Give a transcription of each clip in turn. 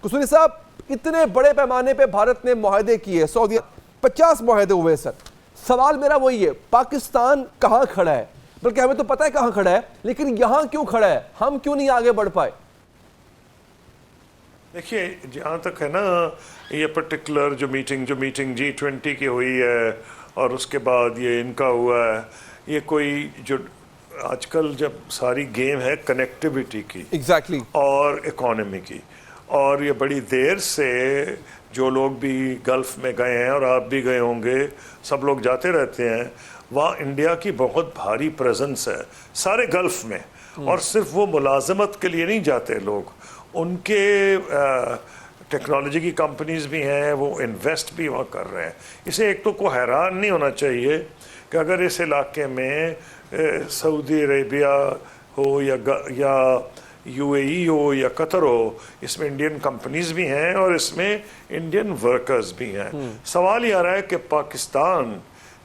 قصوری صاحب اتنے بڑے پیمانے پہ بھارت نے معاہدے کیے, سعودی 50 معاہدے ہوئے سر. سوال میرا وہی ہے, پاکستان کہاں کھڑا ہے؟ بلکہ ہمیں تو پتہ ہے کہاں کھڑا ہے, لیکن یہاں کیوں کھڑا ہے؟ ہم کیوں نہیں آگے بڑھ پائے؟ دیکھیے جہاں تک ہے نا یہ پرٹیکولر جو میٹنگ G20 کی ہوئی ہے اور اس کے بعد یہ ان کا ہوا ہے, یہ کوئی جو آج کل جب ساری گیم ہے کنیکٹیوٹی کی ایگزیکٹلی اور اکانومی کی, اور یہ بڑی دیر سے جو لوگ بھی گلف میں گئے ہیں اور آپ بھی گئے ہوں گے, سب لوگ جاتے رہتے ہیں, وہاں انڈیا کی بہت بھاری پریزنس ہے سارے گلف میں. اور صرف وہ ملازمت کے لیے نہیں جاتے لوگ, ان کے ٹیکنالوجی کی کمپنیز بھی ہیں, وہ انویسٹ بھی وہاں کر رہے ہیں. اسے ایک تو کو حیران نہیں ہونا چاہیے کہ اگر اس علاقے میں سعودی عربیہ ہو یا UAE ہو یا قطر ہو, اس میں انڈین کمپنیز بھی ہیں اور اس میں انڈین ورکرز بھی ہیں. سوال یہ آ رہا ہے کہ پاکستان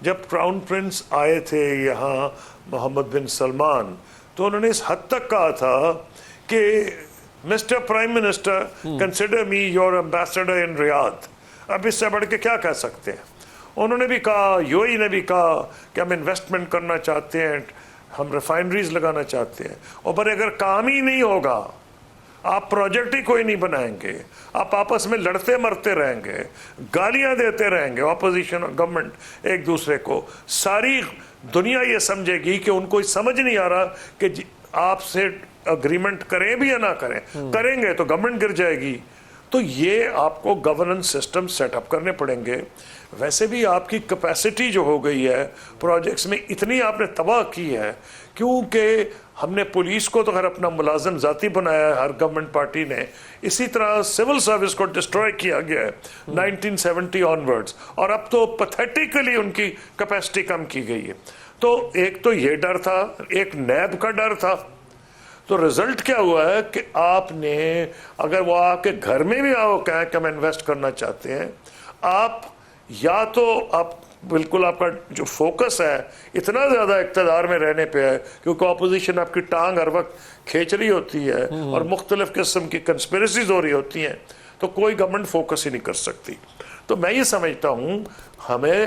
جب کراؤن پرنس آئے تھے یہاں محمد بن سلمان, تو انہوں نے اس حد تک کہا تھا کہ mister prime minister consider me your ambassador in Riyadh. اب اس سے بڑھ کے کیا کہہ سکتے ہیں؟ انہوں نے بھی کہا, UAE نے بھی کہا کہ ہم انویسٹمنٹ کرنا چاہتے ہیں, ہم ریفائنریز لگانا چاہتے ہیں. اور پر اگر کام ہی نہیں ہوگا, آپ پروجیکٹ ہی کوئی نہیں بنائیں گے, آپ آپس میں لڑتے مرتے رہیں گے, گالیاں دیتے رہیں گے اپوزیشن اور گورنمنٹ ایک دوسرے کو, ساری دنیا یہ سمجھے گی کہ ان کو سمجھ نہیں آ رہا کہ آپ سے اگریمنٹ کریں بھی یا نہ کریں, کریں گے تو گورنمنٹ گر جائے گی. تو یہ آپ کو گورننس سسٹم سیٹ اپ کرنے پڑیں گے. ویسے بھی آپ کی کیپیسٹی جو ہو گئی ہے پروجیکٹس میں اتنی آپ نے تباہ کی ہے, کیونکہ ہم نے پولیس کو تو خیر اپنا ملازم ذاتی بنایا ہے ہر گورنمنٹ پارٹی نے, اسی طرح سول سروس کو ڈسٹروائے کیا گیا ہے 1970 آنورڈز, اور اب تو پیتھیٹیکلی ان کی کیپیسٹی کم کی گئی ہے. تو ایک تو یہ ڈر تھا, ایک نیب کا ڈر تھا. تو رزلٹ کیا ہوا ہے کہ آپ نے اگر وہ آپ کے گھر میں بھی آؤ کہیں کہ ہم انویسٹ کرنا چاہتے ہیں, آپ یا تو آپ بالکل آپ کا جو فوکس ہے اتنا زیادہ اقتدار میں رہنے پہ ہے کیونکہ اپوزیشن آپ کی ٹانگ ہر وقت کھینچ رہی ہوتی ہے اور مختلف قسم کی کنسپیریسیز ہو رہی ہوتی ہیں, تو کوئی گورنمنٹ فوکس ہی نہیں کر سکتی. تو میں یہ سمجھتا ہوں ہمیں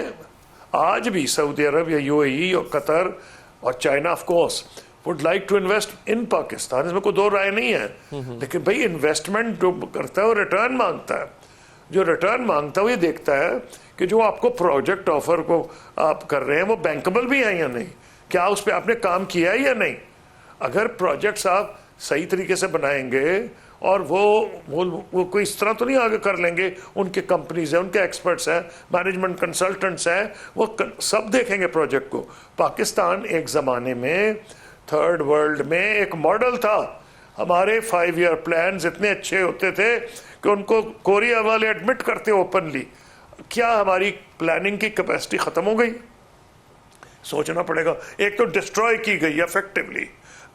آج بھی سعودی عرب یا UAE اور قطر اور China of course would like to invest in Pakistan, اس میں کوئی دو رائے نہیں ہے. لیکن بھئی انویسٹمنٹ جو کرتا ہے وہ ریٹرن مانگتا ہے, جو ریٹرن مانگتا ہے وہ یہ دیکھتا ہے کہ جو آپ کو پروجیکٹ آفر کو آپ کر رہے ہیں وہ بینکبل بھی ہیں یا نہیں, کیا اس پہ آپ نے کام کیا ہے یا نہیں. اگر پروجیکٹس آپ صحیح طریقے سے بنائیں گے اور وہ کوئی اس طرح تو نہیں آگے کر لیں گے, ان کے کمپنیز ہیں, ان کے ایکسپرٹس ہیں, مینجمنٹ کنسلٹنٹس ہیں, وہ سب دیکھیں گے پروجیکٹ کو. پاکستان ایک زمانے میں تھرڈ ورلڈ میں ایک ماڈل تھا. ہمارے 5 ایئر پلانز اتنے اچھے ہوتے تھے کہ ان کو کوریا والے ایڈمٹ کرتے اوپنلی. کیا ہماری پلاننگ کی کیپیسٹی ختم ہو گئی؟ سوچنا پڑے گا. ایک تو ڈسٹروائے کی گئی افیکٹولی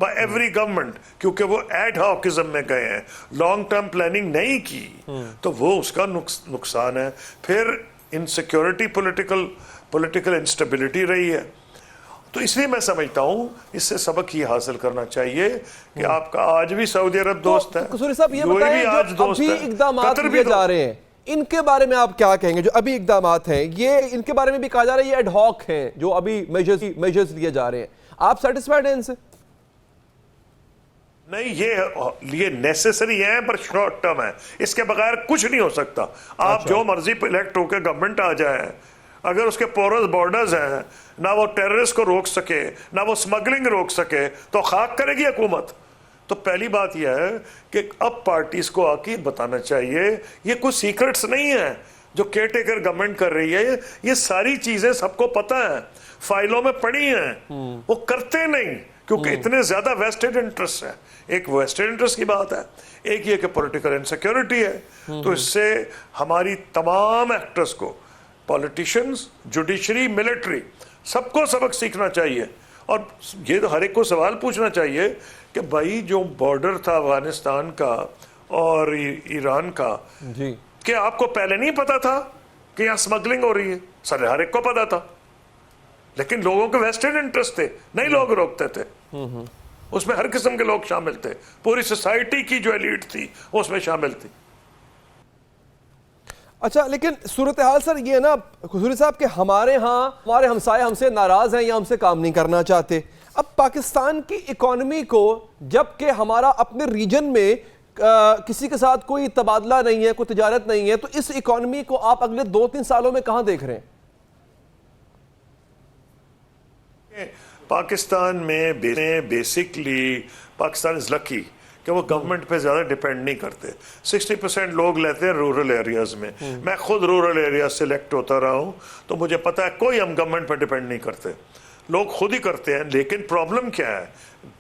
بائی ایوری گورنمنٹ, کیونکہ وہ ایڈ ہاکزم میں گئے ہیں, لانگ ٹرم پلاننگ نہیں کی, تو وہ اس کا نقصان ہے. پھر انسیکیورٹی پولیٹیکل انسٹیبلٹی رہی ہے. تو اس لیے میں سمجھتا ہوں اس سے سبق یہ حاصل کرنا چاہیے کہ آپ کا آج بھی سعودی عرب دوست ہے, قصوری صاحب یہ بتائیں جو ابھی اقدامات لیے جا رہے ہیں ان کے بارے میں آپ کیا کہیں گے؟ جو ابھی اقدامات ہیں یہ ان کے بارے میں بھی کہا جا رہا ہے یہ ایڈ ہاک ہیں جو ابھی میجرز لیے جا رہے ہیں, آپ سیٹسفائیڈ ہیں ان سے؟ نہیں, یہ نیسیسری ہے پر شارٹ ٹرم ہے, اس کے بغیر کچھ نہیں ہو سکتا. آپ جو مرضی پہ الیکٹ ہو کے گورنمنٹ آ جائے, اگر اس کے پورس بارڈرز ہیں, نہ وہ ٹیررسٹ کو روک سکے نہ وہ سمگلنگ روک سکے, تو خاک کرے گی حکومت. تو پہلی بات یہ ہے کہ اب پارٹیز کو آ کے بتانا چاہیے یہ کوئی سیکرٹس نہیں ہے جو کیئر ٹیکر گورنمنٹ کر رہی ہے, یہ ساری چیزیں سب کو پتہ ہیں, فائلوں میں پڑی ہیں, وہ کرتے نہیں کیونکہ اتنے زیادہ ویسٹڈ انٹرسٹ ہے. ایک ویسٹڈ انٹرسٹ کی بات ہے, ایک یہ کہ پولیٹیکل انسیکیورٹی ہے. تو اس سے ہماری تمام ایکٹرز کو, پولیٹیشنز, جوڈیشری, ملٹری, سب کو سبق سیکھنا چاہیے. اور یہ تو ہر ایک کو سوال پوچھنا چاہیے کہ بھائی جو بارڈر تھا افغانستان کا اور ایران کا, جی کہ آپ کو پہلے نہیں پتا تھا کہ یہاں سمگلنگ ہو رہی ہے؟ سر ہر ایک کو پتا تھا, لیکن لوگوں کے ویسٹڈ انٹرسٹ تھے, نہیں لوگ روکتے تھے. اس میں ہر قسم کے لوگ شامل تھے, پوری سوسائٹی کی جو ایلیٹ تھی اس میں شامل تھی. اچھا لیکن صورتحال سر یہ ہے نا قصوری صاحب کہ ہمارے ہاں ہمارے ہمسائے ہم سے ناراض ہیں یا ہم سے کام نہیں کرنا چاہتے. اب پاکستان کی اکانومی کو جب کہ ہمارا اپنے ریجن میں کسی کے ساتھ کوئی تبادلہ نہیں ہے, کوئی تجارت نہیں ہے, تو اس اکانومی کو آپ اگلے 2-3 سالوں میں کہاں دیکھ رہے ہیں؟ پاکستان میں بیسکلی پاکستان از لکی کہ وہ گورنمنٹ پہ زیادہ ڈیپینڈ نہیں کرتے. 60% لوگ لیتے ہیں رورل ایریاز میں. میں خود رورل ایریاز سے الیکٹ ہوتا رہا ہوں, تو مجھے پتا ہے کوئی ہم گورنمنٹ پہ ڈیپینڈ نہیں کرتے, لوگ خود ہی کرتے ہیں. لیکن پرابلم کیا ہے,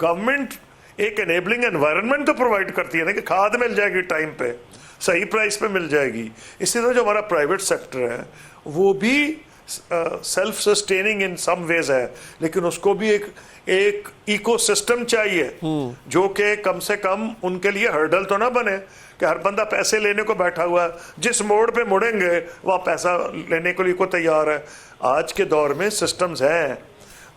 گورنمنٹ ایک انیبلنگ انوائرمنٹ تو پرووائڈ کرتی ہے نا کہ کھاد مل جائے گی ٹائم پہ, صحیح پرائس پہ مل جائے گی. اسی طرح جو ہمارا پرائیویٹ سیکٹر ہے وہ بھی سیلف سسٹیننگ ان سم ویز ہے, لیکن اس کو بھی ایک ایکو سسٹم چاہیے جو کہ کم سے کم ان کے لیے ہرڈل تو نہ بنے کہ ہر بندہ پیسے لینے کو بیٹھا ہوا ہے, جس موڑ پہ مڑیں گے وہ پیسہ لینے کے لیے کو تیار ہے. آج کے دور میں سسٹمز ہیں,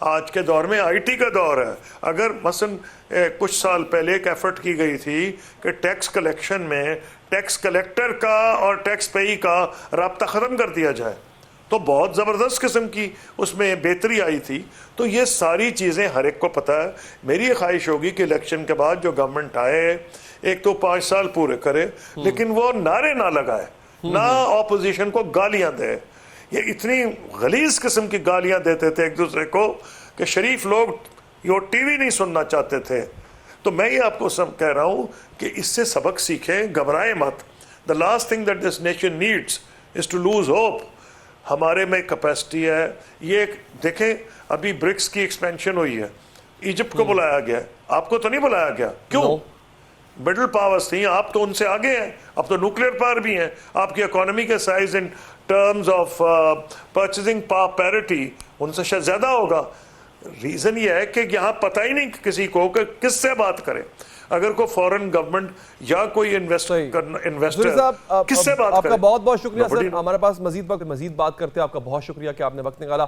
آج کے دور میں آئی ٹی کا دور ہے. اگر مثلا کچھ سال پہلے ایک ایفرٹ کی گئی تھی کہ ٹیکس کلیکشن میں ٹیکس کلیکٹر کا اور ٹیکس پیئی کا رابطہ ختم کر دیا جائے, تو بہت زبردست قسم کی اس میں بہتری آئی تھی. تو یہ ساری چیزیں ہر ایک کو پتہ ہے. میری یہ خواہش ہوگی کہ الیکشن کے بعد جو گورنمنٹ آئے ایک تو 5 سال پورے کرے, لیکن وہ نعرے نہ لگائے, نہ اپوزیشن کو گالیاں دے. یہ اتنی غلیظ قسم کی گالیاں دیتے تھے ایک دوسرے کو کہ شریف لوگ یہ ٹی وی نہیں سننا چاہتے تھے. تو میں یہ آپ کو سب کہہ رہا ہوں کہ اس سے سبق سیکھیں, گھبرائیں مت. The last thing that this nation needs is to lose hope. ہمارے میں کیپیسٹی ہے. یہ دیکھیں ابھی برکس کی ایکسپینشن ہوئی ہے, ایجپٹ کو بلایا گیا, آپ کو تو نہیں بلایا گیا. کیوں؟ مڈل پاورز تھیں, آپ تو ان سے آگے ہیں, اب تو نیوکلیئر پاور بھی ہیں. آپ کی اکانومی کے size in terms of purchasing parity ان سے شاید زیادہ ہوگا. ریزن یہ ہے کہ یہاں پتہ ہی نہیں کسی کو کہ کس سے بات کرے. اگر کوئی فورن گورنمنٹ یا کوئی انویسٹر کس سے بات کرے. آپ کا بہت بہت شکریہ سر, ہمارے پاس مزید بات کرتے ہیں. آپ کا بہت شکریہ کہ آپ نے وقت نکالا.